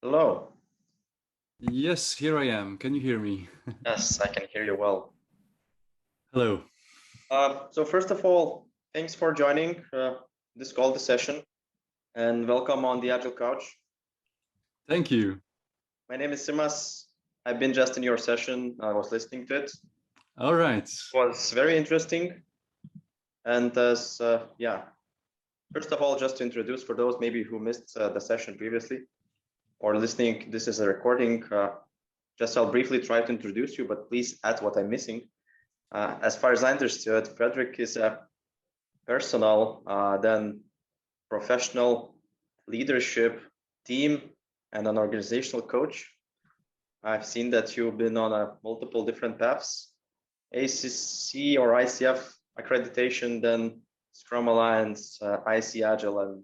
Hello. Yes, here I am. Can you hear me? Yes, I can hear you well. Hello. So first of all, thanks for joining this call, this session, and welcome on the Agile Couch. Thank you. My name is Simas. I've been just in your session. I was listening to it. All right. It was very interesting. And first of all, just to introduce for those maybe who missed the session previously or listening, this is a recording. Just I'll briefly try to introduce you, but please add what I'm missing. As far as I understood, Frederik is a personal, then professional leadership team and an organizational coach. I've seen that you've been on multiple different paths, ACC or ICF accreditation, then Scrum Alliance, IC Agile, and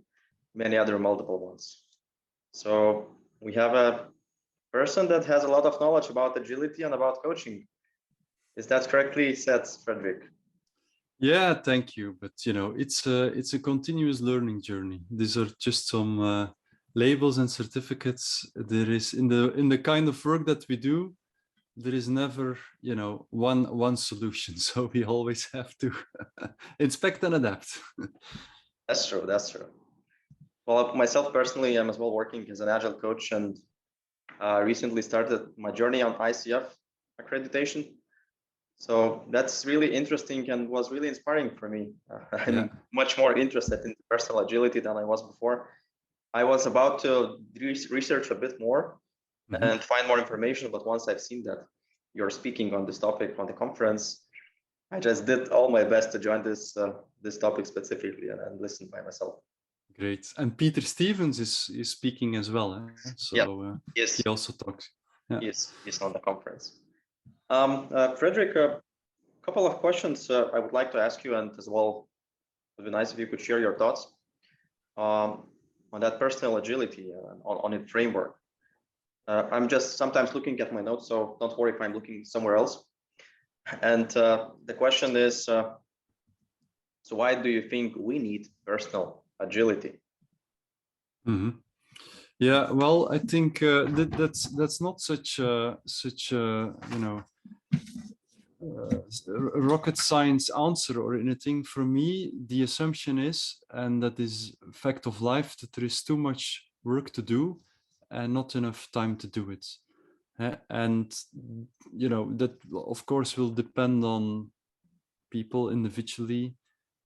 many other multiple ones. So we have a person that has a lot of knowledge about agility and about coaching. Is that correctly said, Frederik? Yeah, thank you. But it's a continuous learning journey. These are just some labels and certificates. There is in the kind of work that we do, there is never one solution. So we always have to inspect and adapt. That's true. That's true. Well, myself personally, I'm as well working as an Agile coach and recently started my journey on ICF accreditation. So that's really interesting and was really inspiring for me. I'm much more interested in personal agility than I was before. I was about to research a bit more and find more information, but once I've seen that you're speaking on this topic on the conference, I just did all my best to join this topic specifically and listen by myself. Great. And Peter Stevens is speaking as well. So yes. He also talks. Yeah. He's on the conference. Frederik, a couple of questions I would like to ask you, and as well, it would be nice if you could share your thoughts on that personal agility, on its framework. I'm just sometimes looking at my notes, so don't worry if I'm looking somewhere else. And the question is, so why do you think we need personal agility? Yeah, well, I think that's not such a rocket science answer or anything. For me, the assumption is, and that is a fact of life, that there is too much work to do and not enough time to do it. And that of course will depend on people individually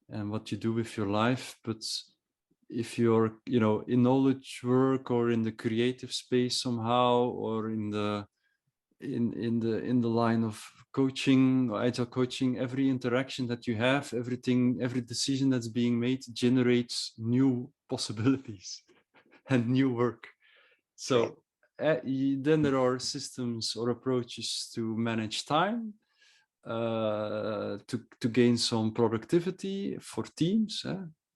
and what you do with your life. But if you're in knowledge work or in the creative space somehow, or in the line of coaching or agile coaching, every interaction that you have, every decision that's being made generates new possibilities and new work. So then there are systems or approaches to manage time, to gain some productivity for teams,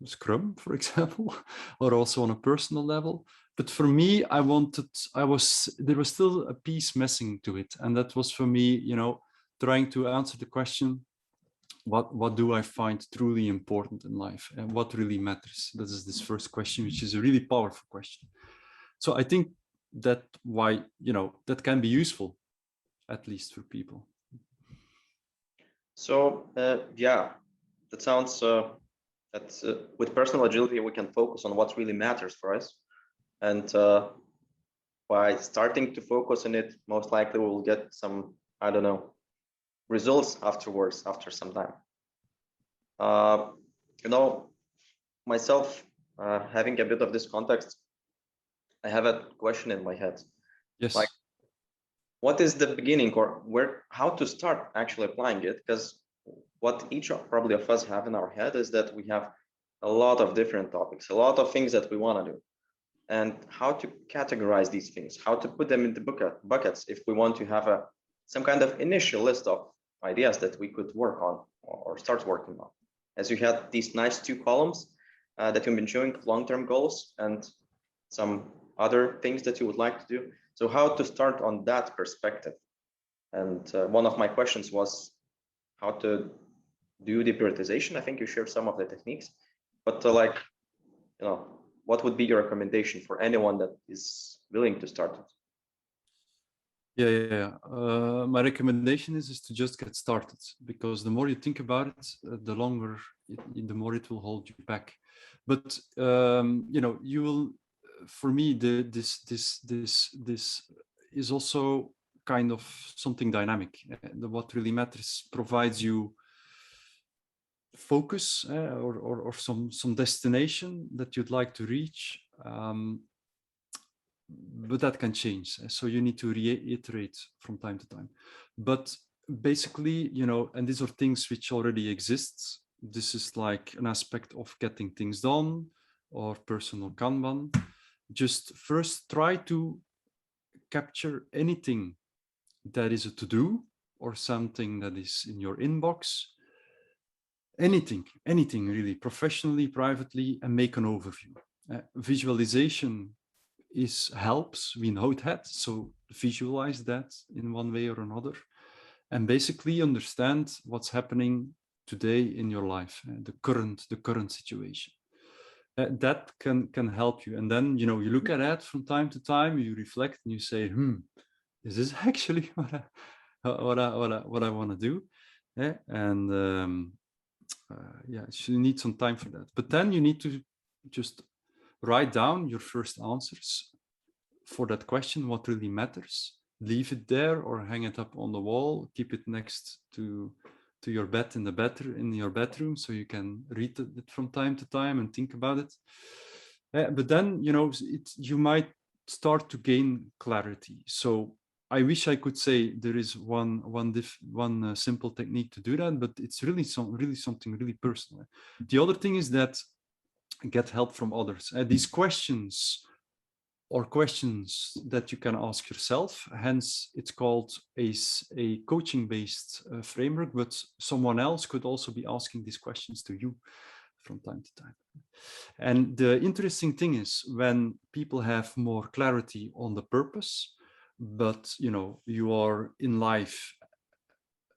Scrum, for example, or also on a personal level. But for me, there was still a piece missing to it. And that was for me, trying to answer the question, what do I find truly important in life and what really matters? That is this first question, which is a really powerful question. So I think that that can be useful, at least for people. So that sounds that with personal agility, we can focus on what really matters for us. And by starting to focus on it, most likely we'll get some, I don't know, results afterwards, after some time. Myself, having a bit of this context, I have a question in my head. Yes. Like, what is the beginning, or how to start actually applying it? Because what each probably of us have in our head is that we have a lot of different topics, a lot of things that we want to do, and how to categorize these things, how to put them into buckets if we want to have some kind of initial list of ideas that we could work on or start working on. As you had these nice 2 columns that you've been showing, long-term goals and some other things that you would like to do. So how to start on that perspective? And one of my questions was how to do the prioritization. I think you shared some of the techniques, but what would be your recommendation for anyone that is willing to start it? Yeah. My recommendation is to just get started, because the more you think about it, the longer, the more it will hold you back. But you will. For me, this is also kind of something dynamic. What really matters provides you focus, or some destination that you'd like to reach. But that can change. So you need to reiterate from time to time. But basically, and these are things which already exist. This is like an aspect of getting things done, or personal Kanban. Just first try to capture anything that is a to-do or something that is in your inbox. Anything really, professionally, privately, and make an overview. Visualization helps, we know that, so visualize that in one way or another, and basically understand what's happening today in your life, the current situation. That can help you, and then you look at that from time to time, you reflect and you say, is this actually what I want to do? And so you need some time for that, but then you need to just write down your first answers for that question, what really matters. Leave it there or hang it up on the wall. Keep it next to your bed in your bedroom, so you can read it from time to time and think about it. But then you might start to gain clarity. So I wish I could say there is one simple technique to do that, but it's really something really personal. The other thing is that get help from others. These questions that you can ask yourself, hence it's called a coaching-based framework, but someone else could also be asking these questions to you from time to time. And the interesting thing is, when people have more clarity on the purpose, but you are in life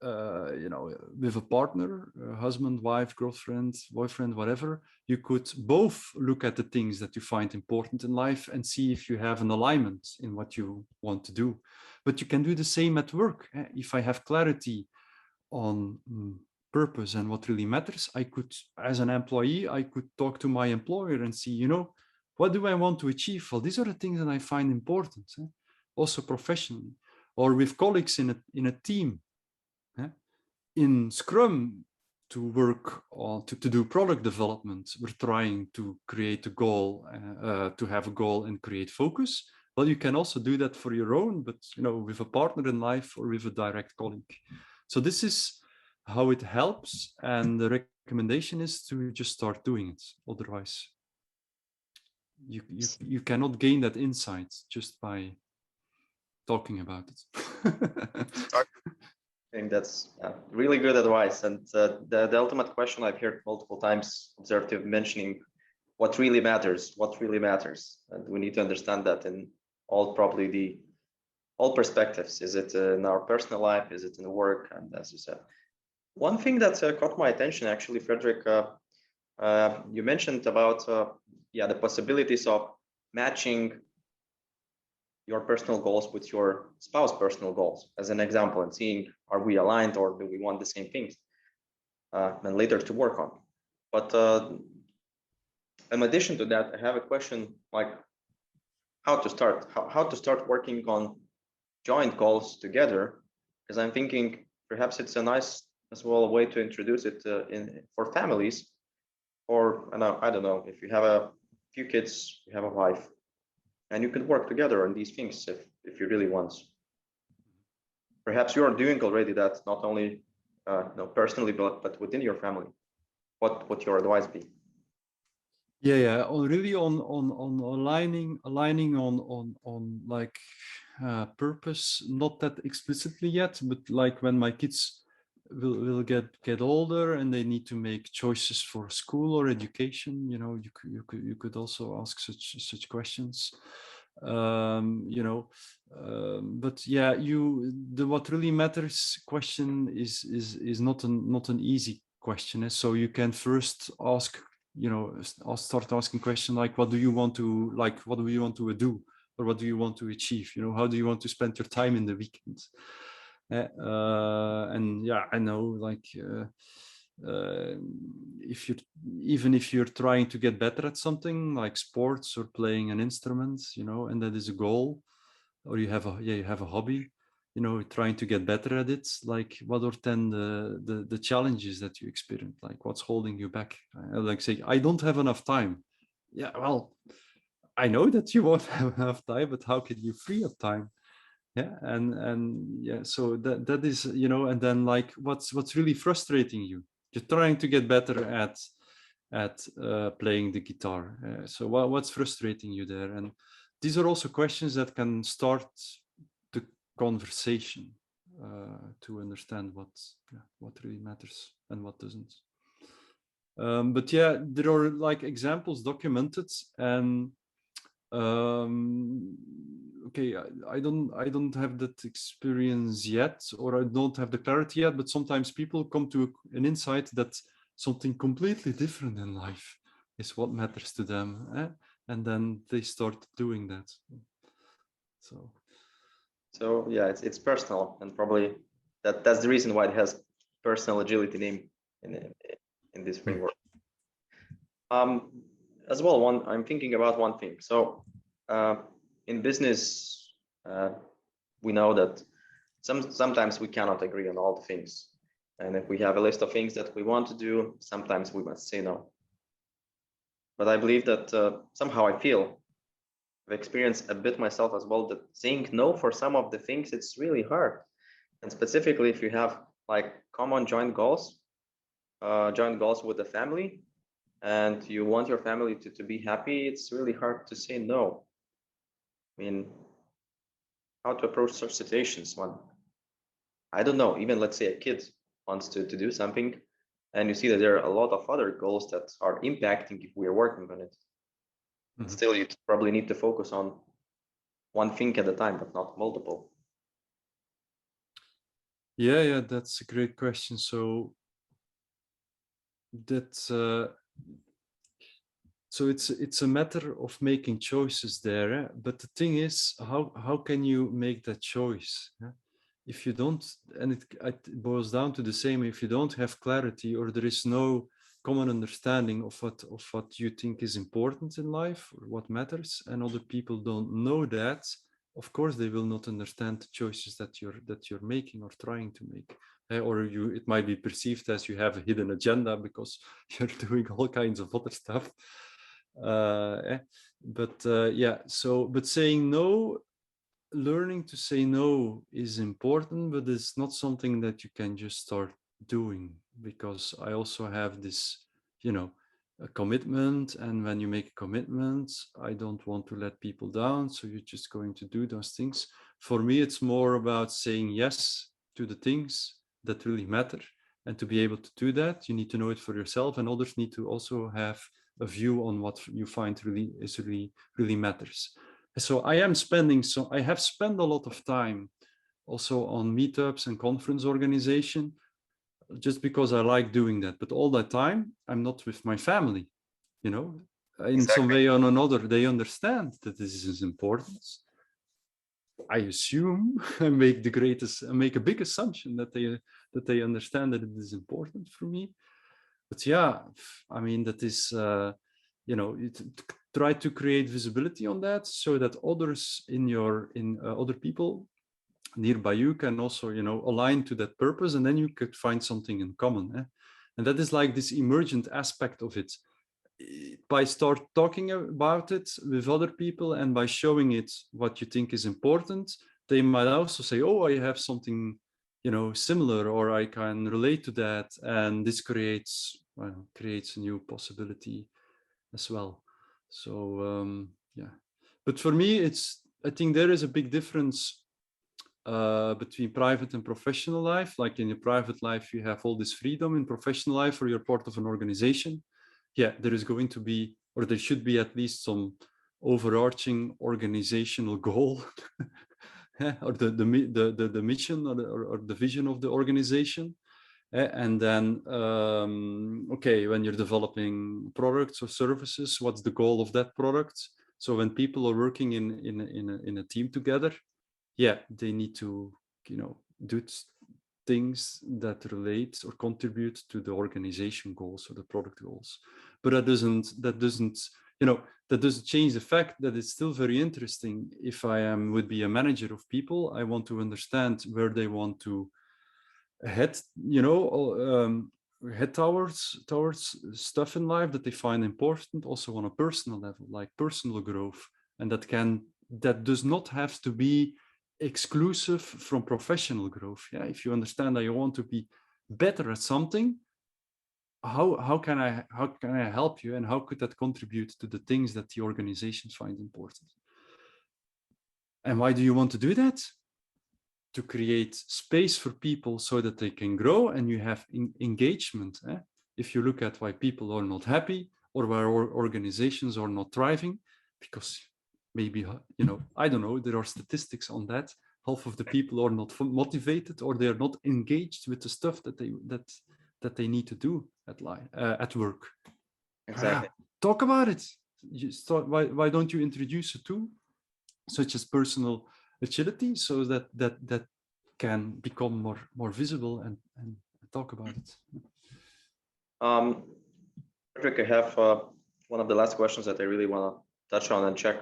with a partner, husband, wife, girlfriend, boyfriend, whatever, you could both look at the things that you find important in life and see if you have an alignment in what you want to do. But you can do the same at work. If I have clarity on purpose and what really matters, I could, as an employee, I could talk to my employer and see, what do I want to achieve? Well, these are the things that I find important, also professionally, or with colleagues in a team. In Scrum, to work on to do product development, we're trying to create a goal, to have a goal and create focus. Well, you can also do that for your own, but with a partner in life or with a direct colleague. So this is how it helps, and the recommendation is to just start doing it. Otherwise, you cannot gain that insight just by talking about it. I think that's really good advice. And the ultimate question I've heard multiple times, observed you mentioning what really matters. And we need to understand that in all perspectives. Is it in our personal life? Is it in work? And as you said, one thing that caught my attention, actually, Frederik, you mentioned about the possibilities of matching your personal goals with your spouse's personal goals, as an example, and seeing, are we aligned, or do we want the same things, and later to work on. But in addition to that, I have a question, like how to start working on joint goals together, because I'm thinking perhaps it's a nice as well a way to introduce it for families, or I don't know, if you have a few kids, you have a wife, and you can work together on these things if you really want. Perhaps you are doing already that, not only personally, but within your family. What would your advice be? Yeah. Really on aligning on like purpose, not that explicitly yet, but like when my kids will get older and they need to make choices for school or education, you could also ask such questions. But yeah, what really matters question is not an easy question. So you can first ask I'll start asking questions like, what do you want to do, or what do you want to achieve? How do you want to spend your time in the weekends? And yeah, I know, like, if you're trying to get better at something like sports or playing an instrument, and that is a goal, or you have a hobby, trying to get better at it, like, what are then the challenges that you experience? Like, what's holding you back? Like, say, I don't have enough time. Yeah, well, I know that you won't have enough time, but how can you free up time? Yeah, and yeah, so that is, and then, like, what's really frustrating you? You're trying to get better at playing the guitar. So what's frustrating you there? And these are also questions that can start the conversation, to understand what really matters and what doesn't. But yeah, there are, like, examples documented, and okay, I don't have that experience yet, or I don't have the clarity yet, but sometimes people come to an insight that something completely different in life is what matters to them, and then they start doing that. So yeah, it's personal, and probably that's the reason why it has personal agility name in this framework. As well, I'm thinking about one thing. So in business, we know that sometimes we cannot agree on all the things, and if we have a list of things that we want to do, sometimes we must say no. But I believe that somehow I feel, I've experienced a bit myself as well, that saying no for some of the things, it's really hard. And specifically if you have, like, common joint goals with the family, and you want your family to be happy, it's really hard to say no. I mean, how to approach such situations when, I don't know, even let's say a kid wants to do something, and you see that there are a lot of other goals that are impacting if we are working on it. Mm-hmm. Still, you probably need to focus on one thing at a time, but not multiple. Yeah, that's a great question. So that's so it's a matter of making choices there, but the thing is, how can you make that choice? If you don't, and it boils down to the same, if you don't have clarity, or there is no common understanding of what you think is important in life, or what matters, and other people don't know that, of course they will not understand the choices that you're making or trying to make. Or it might be perceived as you have a hidden agenda because you're doing all kinds of other stuff. But saying no, learning to say no is important, but it's not something that you can just start doing, because I also have this, a commitment, and when you make a commitment, I don't want to let people down, so you're just going to do those things. For me, it's more about saying yes to the things that really matter, and to be able to do that, you need to know it for yourself, and others need to also have a view on what you find really matters. So I have spent a lot of time also on meetups and conference organization, just because I like doing that. But all that time, I'm not with my family, in Exactly. some way or another, they understand that this is important. I assume I make a big assumption that they understand that it is important for me. But yeah, I mean, that is, try to create visibility on that, so that others other people nearby you can also, align to that purpose, and then you could find something in common. And that is like this emergent aspect of it. By start talking about it with other people, and by showing it what you think is important, they might also say, oh, I have something, similar, or I can relate to that, and this creates a new possibility as well. So yeah, but for me, I think there is a big difference between private and professional life. Like, in your private life, you have all this freedom. In professional life, or you're part of an organization, yeah, there is going to be, or there should be, at least some overarching organizational goal, or the mission, or the vision of the organization. And then, okay, when you're developing products or services, what's the goal of that product? So when people are working in a team together, yeah, they need to, do things that relate or contribute to the organization goals or the product goals. But that doesn't change the fact that it's still very interesting. If I would be a manager of people, I want to understand where they want to head, head towards stuff in life that they find important, also on a personal level, like personal growth. And that does not have to be exclusive from professional growth. Yeah, if you understand that you want to be better at something, how can I help you, and how could that contribute to the things that the organizations find important? And why do you want to do that? To create space for people so that they can grow and you have engagement. If you look at why people are not happy or why organizations are not thriving, because maybe, I don't know, there are statistics on that. Half of the people are not motivated, or they're not engaged with the stuff that they need to do at work. Exactly. Talk about it. Why don't you introduce a tool such as personal agility, so that can become more visible and talk about it? Frederik, I have one of the last questions that I really want to touch on and check,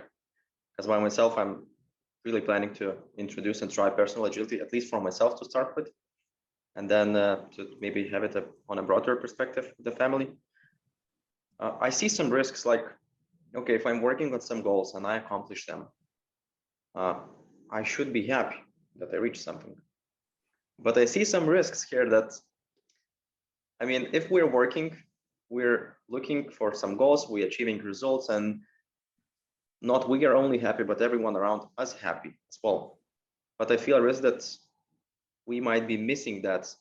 because by myself, I'm really planning to introduce and try personal agility, at least for myself to start with, and then to maybe have it on a broader perspective with the family. I see some risks, like, okay, if I'm working on some goals and I accomplish them, I should be happy that I reached something. But I see some risks here that, I mean, if we're working, we're looking for some goals, we're achieving results, and not we are only happy, but everyone around us happy as well. But I feel a risk that we might be missing that,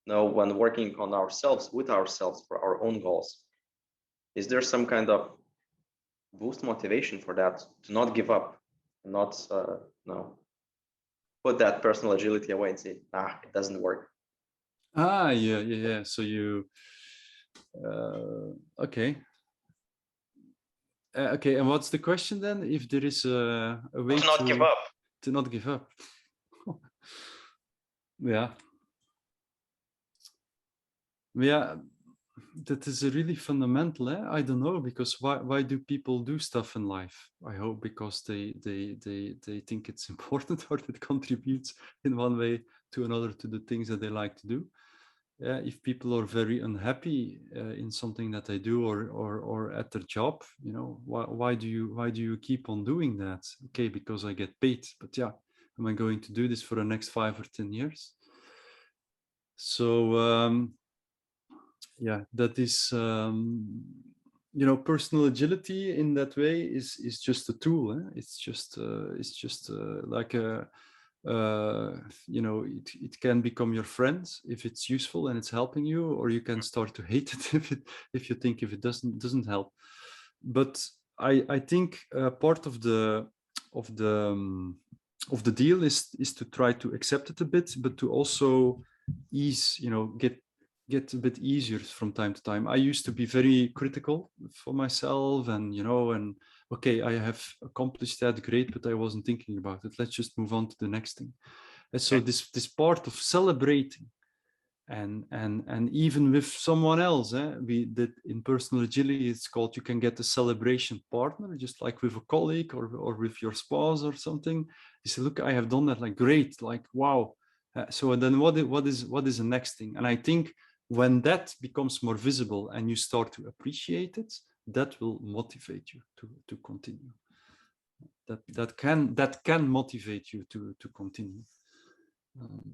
when working on ourselves, with ourselves, for our own goals. Is there some kind of boost motivation for that, to not give up, and not put that personal agility away and say, it doesn't work? Yeah. So you okay. Okay, and what's the question then? If there is a way to not give up. To not give up. Yeah, that is a really fundamental. I don't know, because why do people do stuff in life? I hope because they think it's important, or it contributes in one way to another to the things that they like to do. Yeah, if people are very unhappy in something that they do, or at their job, why do you keep on doing that? Okay, because I get paid. But yeah, am I going to do this for the next 5 or 10 years? So yeah, that is personal agility in that way is just a tool. It's just like a it can become your friend if it's useful and it's helping you, or you can start to hate it if you think it doesn't help. But I think part of the deal is to try to accept it a bit, but to also ease, get a bit easier from time to time. I used to be very critical for myself, and okay, I have accomplished that, great, but I wasn't thinking about it. Let's just move on to the next thing. And so this part of celebrating, and even with someone else, we did in personal agility, it's called, you can get a celebration partner, just like with a colleague or with your spouse or something. You say, look, I have done that, like, great, like, wow. So then what is the next thing? And I think when that becomes more visible and you start to appreciate it, that will motivate you to continue. That can motivate you to continue.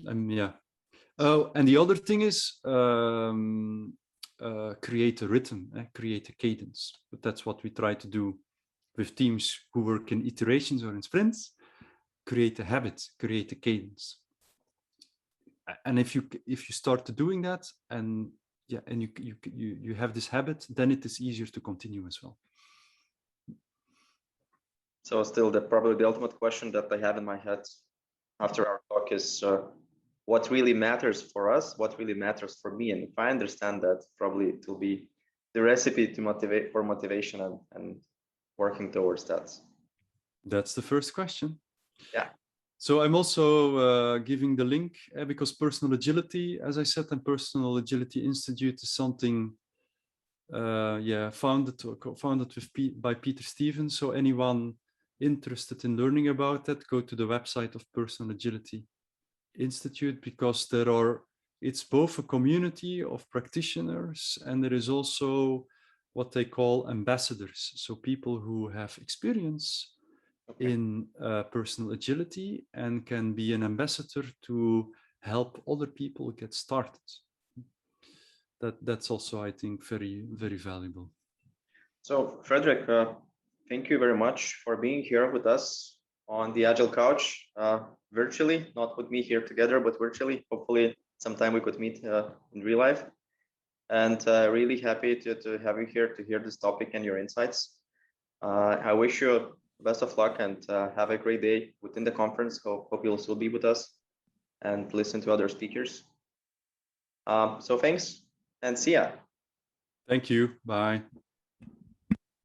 Yeah. Oh, and the other thing is create a rhythm, create a cadence. But that's what we try to do with teams who work in iterations or in sprints. Create a habit, create a cadence. And if you start to doing that, and you have this habit, then it is easier to continue as well. So still, probably the ultimate question that I have in my head after our talk is, what really matters for us, what really matters for me. And if I understand that, probably it will be the recipe to motivate for motivation and working towards that. That's the first question. Yeah. So I'm also giving the link because Personal Agility, as I said, and Personal Agility Institute is something founded by Peter Stevens. So anyone interested in learning about that, go to the website of Personal Agility Institute, because it's both a community of practitioners and there is also what they call ambassadors. So people who have experience in personal agility and can be an ambassador to help other people get started. That's also, I think, very, very valuable. So, Frederik, thank you very much for being here with us on the Agile Couch, virtually, not with me here together, but virtually. Hopefully, sometime we could meet in real life. And really happy to have you here to hear this topic and your insights. I wish you best of luck and have a great day within the conference. Hope you'll still be with us and listen to other speakers. So thanks and see ya. Thank you. Bye.